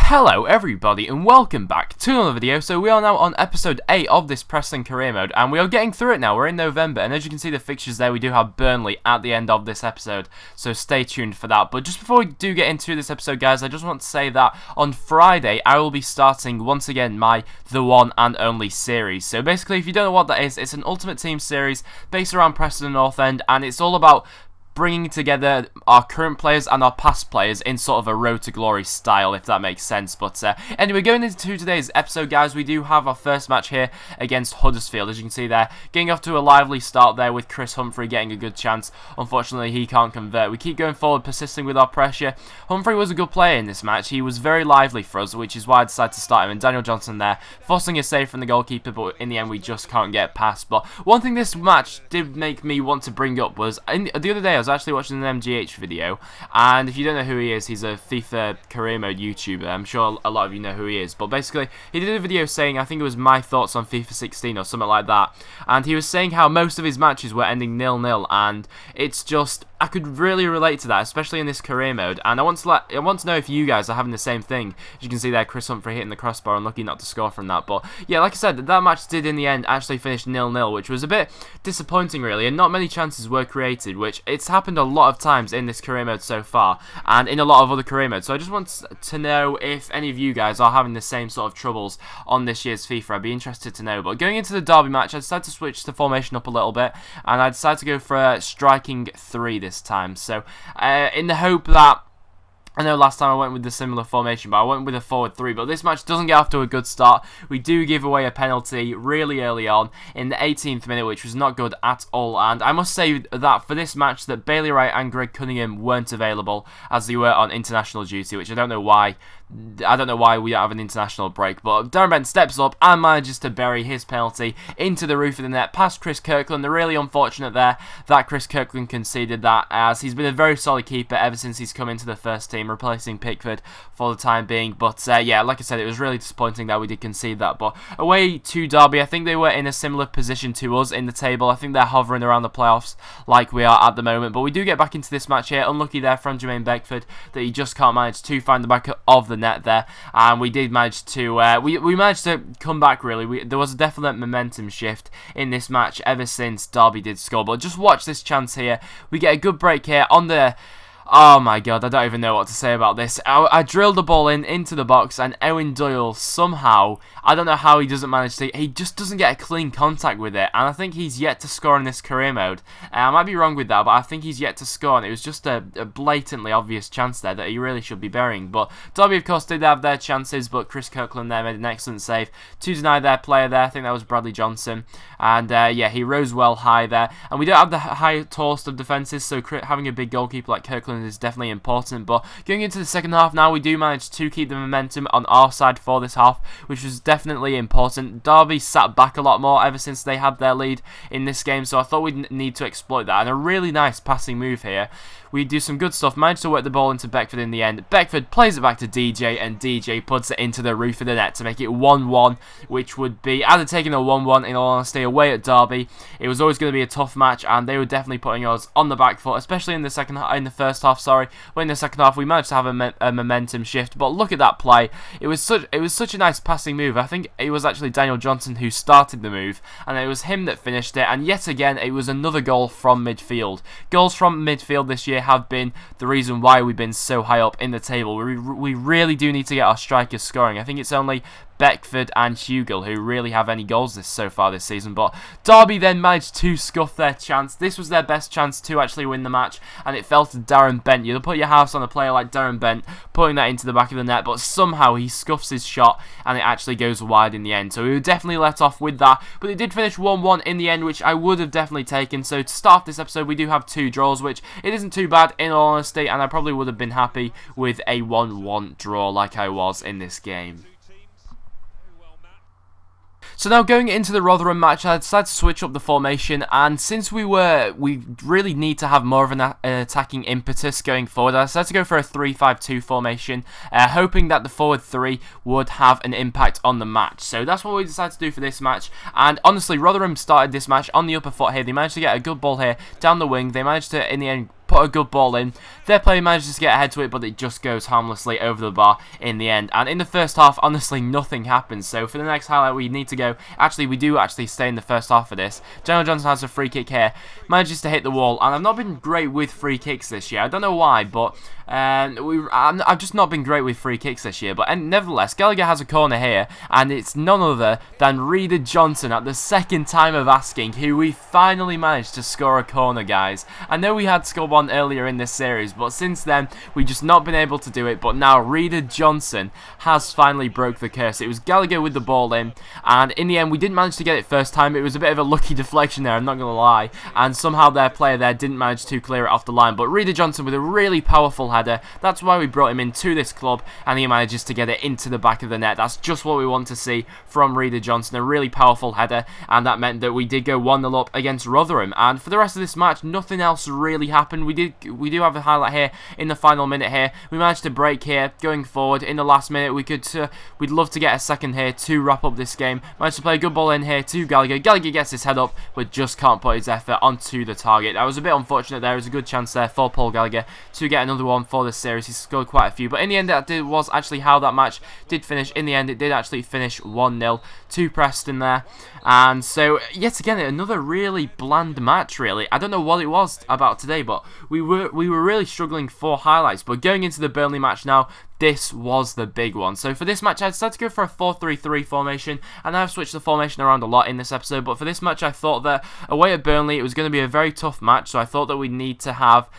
Hello everybody and welcome back to another video. So we are now on episode 8 of this Preston career mode and we are getting through it now. We're in November and as you can see the fixtures there, we do have Burnley at the end of this episode, so stay tuned for that. But just before we do get into this episode guys, I just want to say that on Friday I will be starting once again my The One and Only series. So basically, if you don't know what that is, it's an Ultimate Team series based around Preston North End and it's all about bringing together our current players and our past players in sort of a Road to Glory style, if that makes sense. But anyway, going into today's episode, guys, we do have our first match here against Huddersfield. As you can see there, getting off to a lively start there with Chris Humphrey getting a good chance. Unfortunately, he can't convert. We keep going forward, persisting with our pressure. Humphrey was a good player in this match. He was very lively for us, which is why I decided to start him. And Daniel Johnson there, forcing a save from the goalkeeper, but in the end, we just can't get past. But one thing this match did make me want to bring up was, the other day, I was actually watching an MGH video, and if you don't know who he is, he's a FIFA career mode YouTuber. I'm sure a lot of you know who he is, but basically he did a video saying, I think it was my thoughts on FIFA 16 or something like that, and he was saying how most of his matches were ending 0-0, and it's just, I could really relate to that, especially in this career mode, and I want to know if you guys are having the same thing. As you can see there, Chris Humphrey hitting the crossbar and lucky not to score from that. But yeah, like I said, that match did in the end actually finish 0-0, which was a bit disappointing really, and not many chances were created, which it's happened a lot of times in this career mode so far, and in a lot of other career modes. So I just want to know if any of you guys are having the same sort of troubles on this year's FIFA. I'd be interested to know. But going into the derby match, I decided to switch the formation up a little bit, and I decided to go for a striking 3 this time. So in the hope that, I know last time I went with the similar formation, but I went with a forward 3, but this match doesn't get off to a good start. We do give away a penalty really early on in the 18th minute, which was not good at all, and I must say that for this match that Bailey Wright and Greg Cunningham weren't available as they were on international duty, which I don't know why. I don't know why we don't have an international break, but Darren Bent steps up and manages to bury his penalty into the roof of the net past Chris Kirkland. They're really unfortunate there that Chris Kirkland conceded that, as he's been a very solid keeper ever since he's come into the first team, replacing Pickford for the time being. But yeah, like I said, it was really disappointing that we did concede that. But away to Derby, I think they were in a similar position to us in the table. I think they're hovering around the playoffs like we are at the moment. But we do get back into this match here. Unlucky there from Jermaine Beckford that he just can't manage to find the back of the net there, and we did manage to we managed to come back really. There was a definite momentum shift in this match ever since Derby did score. But just watch this chance here. We get a good break here on the, oh my god, I don't even know what to say about this. I drilled the ball into the box, and Owen Doyle somehow, I don't know how he doesn't manage to, he just doesn't get a clean contact with it, and I think he's yet to score in this career mode. I might be wrong with that, but I think he's yet to score, and it was just a blatantly obvious chance there that he really should be burying. But Derby, of course, did have their chances, but Chris Kirkland there made an excellent save to deny their player there. I think that was Bradley Johnson, and yeah, he rose well high there, and we don't have the high tallest of defences, so having a big goalkeeper like Kirkland is definitely important. But going into the second half now, we do manage to keep the momentum on our side for this half, which was definitely important. Derby sat back a lot more ever since they had their lead in this game, so I thought we'd need to exploit that, and a really nice passing move here. We do some good stuff, managed to work the ball into Beckford in the end. Beckford plays it back to DJ, and DJ puts it into the roof of the net to make it 1-1, which would be, I'd have taken a 1-1 in all honesty away at Derby. It was always going to be a tough match, and they were definitely putting us on the back foot, especially in the first half. But in the second half we managed to have a momentum shift. But look at that play. It was such a nice passing move. I think it was actually Daniel Johnson who started the move, and it was him that finished it. And yet again, it was another goal from midfield. Goals from midfield this year have been the reason why we've been so high up in the table. We really do need to get our strikers scoring. I think it's only Beckford and Hugel who really have any goals so far this season. But Derby then managed to scuff their chance. This was their best chance to actually win the match, and it fell to Darren Bent. You'll put your house on a player like Darren Bent putting that into the back of the net, but somehow he scuffs his shot and it actually goes wide in the end. So we were definitely let off with that, but it did finish 1-1 in the end, which I would have definitely taken. So to start this episode, we do have 2 draws, which it isn't too bad in all honesty, and I probably would have been happy with a 1-1 draw like I was in this game. So now going into the Rotherham match, I decided to switch up the formation, and since we really need to have more of an attacking impetus going forward, I decided to go for a 3-5-2 formation, hoping that the forward 3 would have an impact on the match. So that's what we decided to do for this match, and honestly, Rotherham started this match on the upper foot here. They managed to get a good ball here down the wing. They managed to, in the end, put a good ball in. Their player manages to get ahead to it, but it just goes harmlessly over the bar in the end. And in the first half, honestly, nothing happens. So for the next highlight, we need to go. Actually, we do actually stay in the first half of this. General Johnson has a free kick here, manages to hit the wall, and I've not been great with free kicks this year. I don't know why, but I've just not been great with free kicks this year. But nevertheless, Gallagher has a corner here, and it's none other than Reeder Johnson at the second time of asking, who we finally managed to score a corner, guys. I know we had scored one earlier in this series, but since then we've just not been able to do it. But now Reeder Johnson has finally broke the curse. It was Gallagher with the ball in, and in the end we didn't manage to get it first time. It was a bit of a lucky deflection there, I'm not going to lie, and somehow their player there didn't manage to clear it off the line. But Reeder Johnson with a really powerful header, that's why we brought him into this club, and he manages to get it into the back of the net. That's just what we want to see from Reeder Johnson, a really powerful header, and that meant that we did go 1-0 up against Rotherham. And for the rest of this match, nothing else really happened. We do have a highlight here in the final minute here. We managed to break here, going forward in the last minute. We'd love to get a second here to wrap up this game. Managed to play a good ball in here to Gallagher. Gallagher gets his head up, but just can't put his effort onto the target. That was a bit unfortunate. There was a good chance there for Paul Gallagher to get another one for this series. He scored quite a few, but in the end, that was actually how that match did finish. In the end, it did actually finish 1-0 to Preston there. And so, yet again, another really bland match, really. I don't know what it was about today, but we were really struggling for highlights. But going into the Burnley match now, this was the big one. So for this match, I decided to go for a 4-3-3 formation, and I've switched the formation around a lot in this episode, but for this match I thought that away at Burnley it was going to be a very tough match, so I thought that we need to have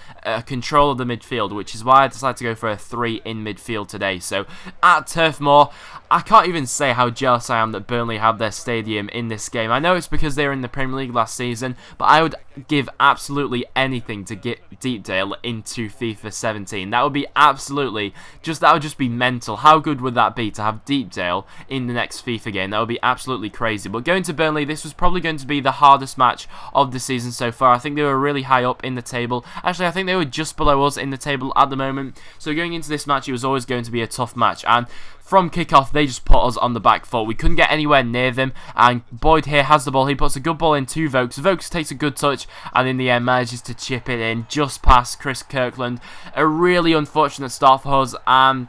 control of the midfield, which is why I decided to go for a 3 in midfield today. So at Turf Moor, I can't even say how jealous I am that Burnley have their stadium in this game. I know it's because they were in the Premier League last season, but I would give absolutely anything to get Deepdale into FIFA 17. That would be absolutely that would just be mental. How good would that be to have Deepdale in the next FIFA game? That would be absolutely crazy. But going to Burnley, this was probably going to be the hardest match of the season so far. I think they were really high up in the table. Actually, I think they were just below us in the table at the moment. So going into this match, it was always going to be a tough match. And from kickoff, they just put us on the back foot. We couldn't get anywhere near them, and Boyd here has the ball. He puts a good ball in to Vokes. Vokes takes a good touch, and in the end manages to chip it in just past Chris Kirkland. A really unfortunate start for us, and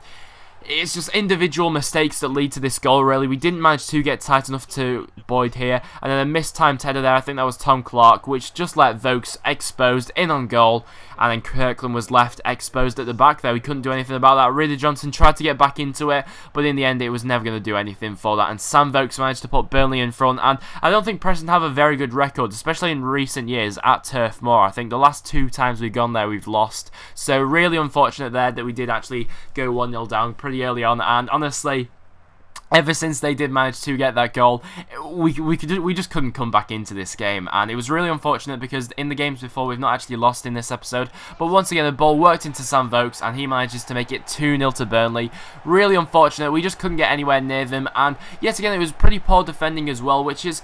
it's just individual mistakes that lead to this goal, really. We didn't manage to get tight enough to Boyd here, and then a mistimed header there, I think that was Tom Clark, which just let Vokes exposed in on goal, and then Kirkland was left exposed at the back there. We couldn't do anything about that. Reeder Johnson tried to get back into it, but in the end it was never going to do anything for that, and Sam Vokes managed to put Burnley in front, and I don't think Preston have a very good record, especially in recent years at Turf Moor. I think the last 2 times we've gone there we've lost, so really unfortunate there that we did actually go 1-0 down pretty early on, and honestly, ever since they did manage to get that goal, we just couldn't come back into this game, and it was really unfortunate because in the games before we've not actually lost in this episode. But once again, the ball worked into Sam Vokes, and he manages to make it 2-0 to Burnley. Really unfortunate. We just couldn't get anywhere near them, and yet again, it was pretty poor defending as well, which is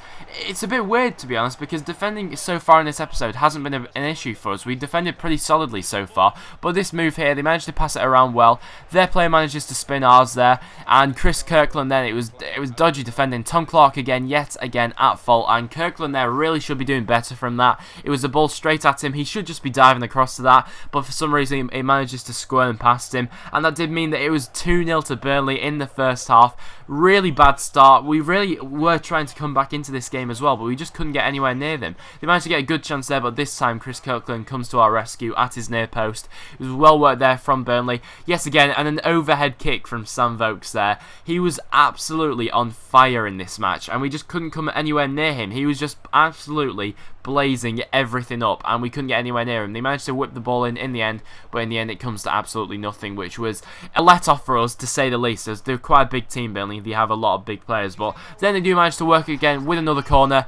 it's a bit weird to be honest, because defending so far in this episode hasn't been an issue for us. We defended pretty solidly so far, but this move here, they managed to pass it around well. Their player manages to spin ours there, and Chris Kirkland then, it was dodgy defending. Tom Clark yet again at fault, and Kirkland there really should be doing better from that. It was a ball straight at him. He should just be diving across to that, but for some reason he manages to squirm past him, and that did mean that it was 2-0 to Burnley in the first half. Really bad start. We really were trying to come back into this game as well, but we just couldn't get anywhere near them. They managed to get a good chance there, but this time Chris Kirkland comes to our rescue at his near post. It was well worked there from Burnley yet again, and an overhead kick from Sam Vokes there. He was absolutely on fire in this match, and we just couldn't come anywhere near him. He was just absolutely blazing everything up, and we couldn't get anywhere near him. They managed to whip the ball in the end, but in the end it comes to absolutely nothing, which was a let-off for us, to say the least, as they're quite a big team, Burnley. They have a lot of big players, but then they do manage to work again with another corner,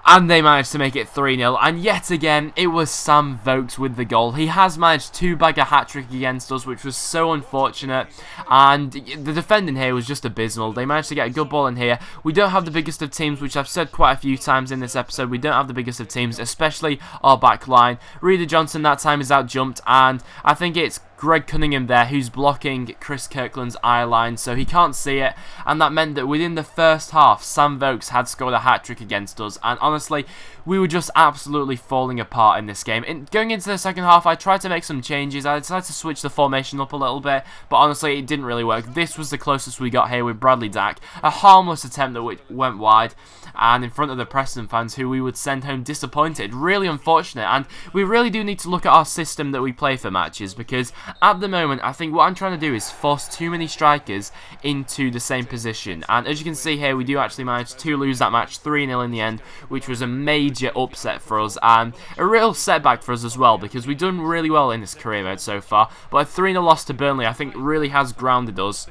and they managed to make it 3-0, and yet again, it was Sam Vokes with the goal. He has managed to bag a hat-trick against us, which was so unfortunate, and the defending here was just abysmal. They managed to get a good ball in here. We don't have the biggest of teams, which I've said quite a few times in this episode. We don't have the biggest of teams, especially our back line. Reeder Johnson that time is out-jumped, and I think it's Greg Cunningham there, who's blocking Chris Kirkland's eye line, so he can't see it, and that meant that within the first half, Sam Vokes had scored a hat-trick against us, and honestly, we were just absolutely falling apart in this game. Going into the second half, I tried to make some changes. I decided to switch the formation up a little bit, but honestly, it didn't really work. This was the closest we got here with Bradley Dack, a harmless attempt that went wide, and in front of the Preston fans, who we would send home disappointed. Really unfortunate, and we really do need to look at our system that we play for matches, because at the moment, I think what I'm trying to do is force too many strikers into the same position, and as you can see here, we do actually manage to lose that match 3-0 in the end, which was a major upset for us, and a real setback for us as well, because we've done really well in this career mode so far, but a 3-0 loss to Burnley, I think, really has grounded us.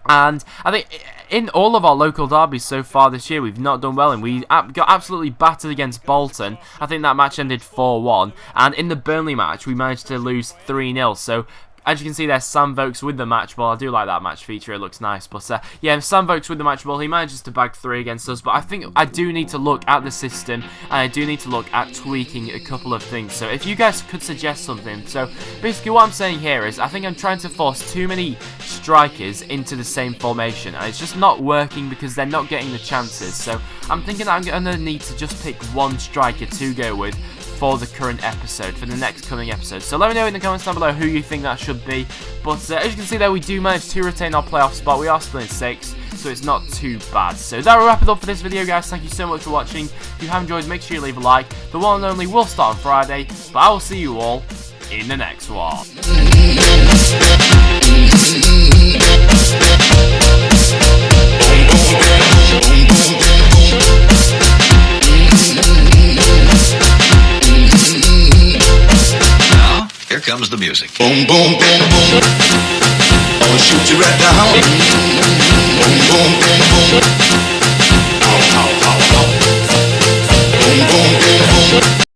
And I think in all of our local derbies so far this year, we've not done well, and we got absolutely battered against Bolton. I think that match ended 4-1, and in the Burnley match, we managed to lose 3-0, so as you can see, there's Sam Vokes with the match ball. I do like that match feature, it looks nice. But yeah, Sam Vokes with the match ball. He manages to bag 3 against us. But I think I do need to look at the system, and I do need to look at tweaking a couple of things. So if you guys could suggest something. So basically what I'm saying here is I think I'm trying to force too many strikers into the same formation, and it's just not working because they're not getting the chances. So I'm thinking that I'm going to need to just pick one striker to go with for the current episode, for the next coming episode. So let me know in the comments down below who you think that should be. But as you can see there, we do manage to retain our playoff spot. We are still in 6th, so it's not too bad. So that will wrap it up for this video, guys. Thank you so much for watching. If you have enjoyed, make sure you leave a like. The one and only will start on Friday, but I will see you all in the next one. Here comes the music. Boom, boom, boom, boom. I'ma shoot you right down. Boom, boom, boom, boom. Ow, ow, ow, ow. Boom, boom, boom, boom.